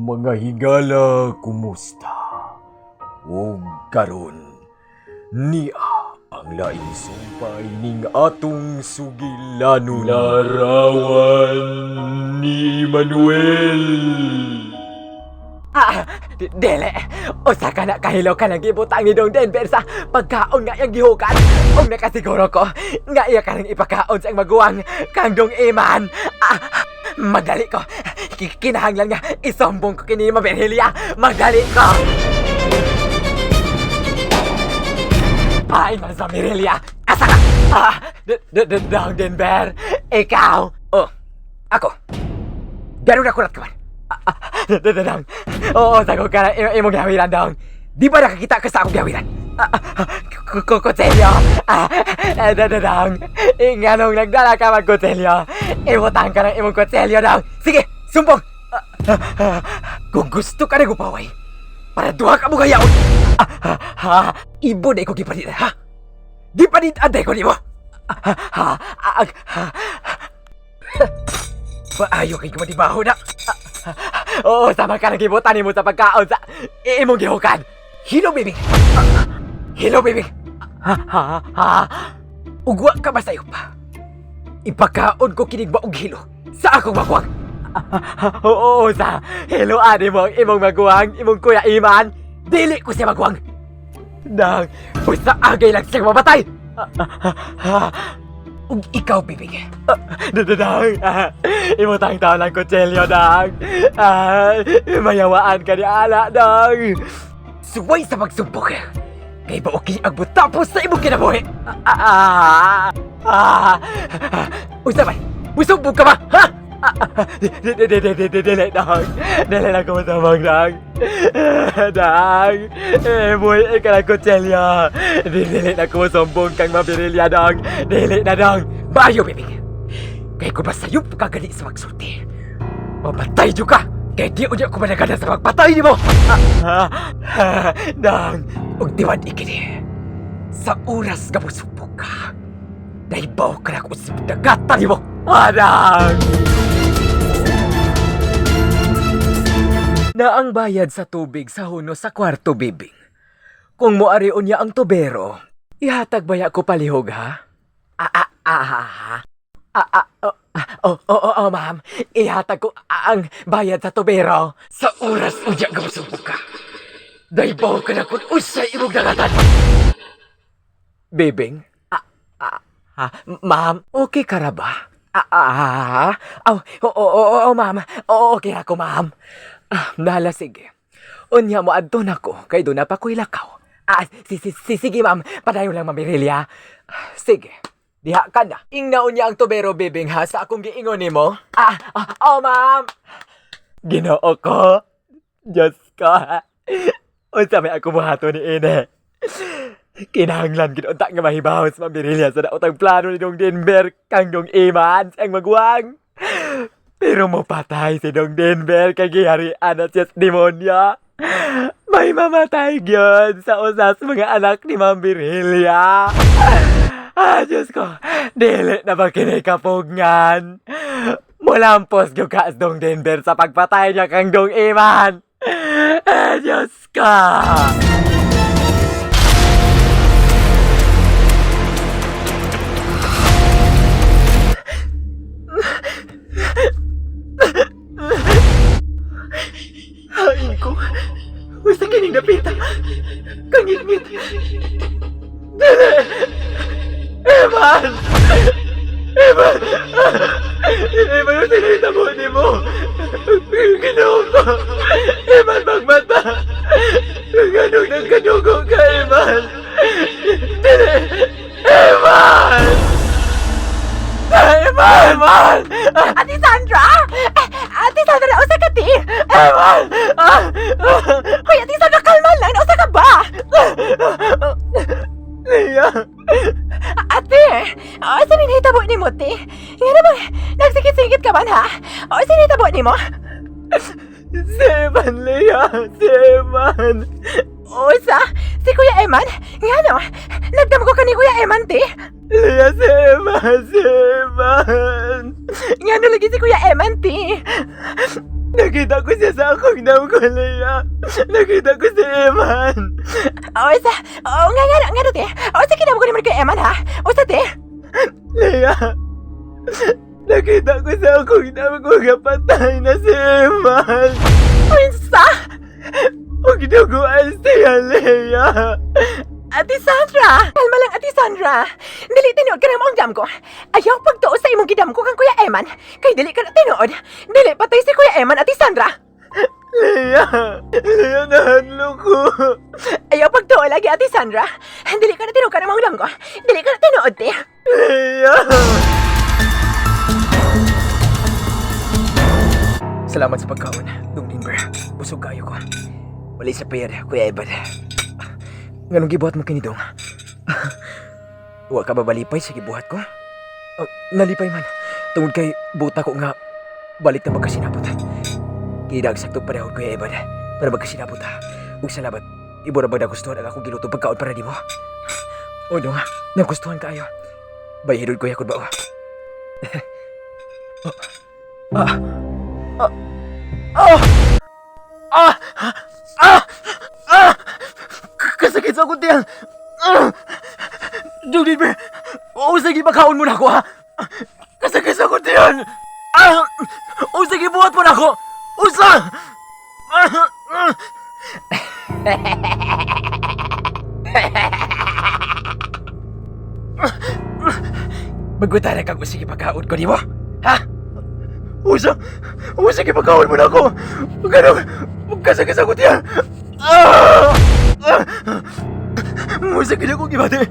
Mga higala, kumusta? O karon, niya ang laing sumpay ning atong sugilanon. Larawan ni Manuel. Dele, usa ka na kahilaw ka ng gibutang ni Dong Denver sa pagkaon nga iyang gihukan. Og nakasiguro ko nga iya ka rin ipakaon sa iyang maguwang kang Dong Iman. Magdali ko. Kinahanglan nga isombong ko kini Maberhelia. Magdali ko. Paingan sa Mirelia. Asa ka? Dong Denver. Ikaw. Oh, ako. Ganun na kurat ka man. Dong. Oo, sagot ka na imong gawiran, Dong. Di ba nakakita ka sa akong gawiran? Kutselyo. Dong. Nganong nagdala ka mag-kutselyo. Ibutang ka ng imong kutselyo, Dong. Sige, sumbong. Kung gusto ka na gupaway, para duha ka mo gayaon. Ibo na ikaw gipanit, ha? Gipanit anday ko ni mo. Paayo kay kumatibaho na. Oo, sama ka ng gibutan mo sa pagkaon sa imong gihukan. Hello, baby. Hello, baby. Ugwa ka ba sa'yo pa? Ipagkaon ko kinig ba og hilo sa akong maguwang? Oo, sa hello, ade mo ang imong maguwang, imong kuya Iman. Dili ko siya maguwang. Nang, basta agay lang siyang mamatay. Ug ikaw, bibig. Dang, imutang taon lang kutselyo, Dang. Mayawaan ka ni Ala, Dang. Suway sa magsumpok. Kay ba okay ang butapos sa imong kinabuhi? Usa man, musumbog ka ba, ha? Dili, Dang. Dili lang ko masamang, Dang. Dang, boy, ikaw lang kutselyo. Dili na ko masumbong kang Maberhelia, Dang. Dili na, Dang. Bayo, bibig. Kaya kung masayop ka gani sa magsulti, mamatay dyo ka. Kaya di unya ko managana sa magpatay ni mo. Dang, huwag diwan ikini. Sa oras nga musubok ka, naibaw ka na kung sipdagatan ni mo. Dang! Na ang bayad sa tubig sa huno sa kwarto, bibing. Kung moarion niya ang tubero, ihatag baya ko palihog, ha? Oo, ma'am. Ihatag ko ang bayad sa tubero. Sa oras unya nga musubok ka, naibaw ka na kung usay imong dagatan. Bibing? Ma'am, okay ka ra ba? Oo, ma'am. Okay ako, ma'am. Nala, sige. Unya mo adto na ko, kay doon na pa ko'y lakaw. Sige, ma'am. Padayon lang, Maberhelia. Sige. Diha ka na. Ingnaon niya ang tubero, bibing, ha? Sa akong giingon ni mo. Ma'am. Ginoo ko. Diyos ko. Unsa may ako buhato ni Ine. Kinahanglan kinunta nga mahibaw sa Maberhelia sa daotang plano ni Dong Denver kang Dong Iman ang magwang. Pero mapatay si Dong Denver kay giharian at siyas demonya. May mamatay yun sa usas mga anak ni Maberhelia. Diyos ko, dili na ba kinikapugngan? Mulampos yung kaas Dong Denver sa pagpatay niya kang Dong Iman. Diyos ko! Hain ko. Basta kining napita. Kangingit. Dili! Eman! Eman, yung sinitabo ni mo. Ginawa ko. Eman, magmata. Ganong nagkadugo ka, Eman. Dili! Eman! Eman! Ate Sandra! Ate Sandra, usa ka ti! Eman! Hoy, Ate Sandra, kalma lang! Usa ka ba? Leia! Ate! Asa ni nahitabo ni mo, ti? Nga naman, nagsikit-sikit ka man, ha? Asa ni nahitabo ni mo? Seman, Leia! Seman! Usa? Si Kuya Eman? Nga no? Nagdam ko ka ni Kuya Eman, ti? Leia, Seman! Nga no lagi si Kuya Eman, ti? Nakita ko siya sa akong damgo, Leia. Nakita ko si Eman. O, nga, te. O, sige na mo ko naman kay Eman, ha? O, sa te. Leia, nakita ko sa akong damgo nga patay na si Eman. Unsa? Huwag duguan siya, Leia. Ate Sandra! Kalma lang, Ate Sandra. Dili tinuod ka na mo ang dam ko. Ayaw pagtuos sa imong gidam ko kang Kuya Eman. Kay dili ka na tinuod. Dili patay si Kuya Eman, Ate Sandra. Leia, nahanlo ko. Ayaw pagtuo lagi, Ate Sandra. Dili ka na tinuod ka na mo ang dam ko. Dili ka na tinuod, te. Leia. Salamat sa pagkaon, Dong Denver. Busog kayo ko. Walay sa payad, Kuya Evan. Nganong gibuhat mo kini, Dong? Wa ka ba balipay sa gibuhat ko? Oh, nalipay man. Tungod kay buta ko nga balik na magkasinabot. Kinidag sakto panahon, Kuya Evan. Para magkasinabot ha. Ug salamat. Ibo na ba nagustuhan ang akong giluto pagkaon para di mo? O, Dong, nagustuhan kayo. Bayhidod ko yakod ba o? Kasakit sa akong tiyang! Dong Denver! O sige, makaon mo na ako, ha? Kasakit sa akong tiyang! O sige, buhat mo na ako! Usa! Magutara kang sige pagkaon ko, di mo? Ha? Usa! Sige, pagkaon mo na ako! Ganun! Kasakit sa akong tiyang! Musakit ako, gibate!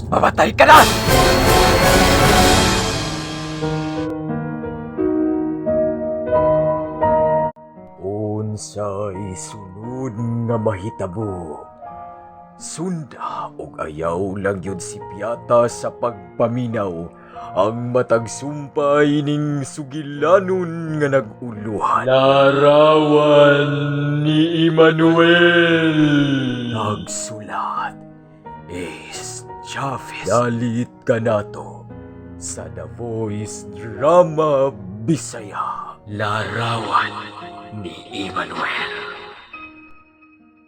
Mamatay ka na! Unsay sunod nga mahitabo. Sunda og ayaw lang yun si Piata sa pagpaminaw ang matag sumpay ning sugilanon nga naguluhan. Larawan ni Emmanuel. Nagsulat Ace Chavez. Dalit ka nato sa The Voice Drama Bisaya. Larawan ni Emmanuel.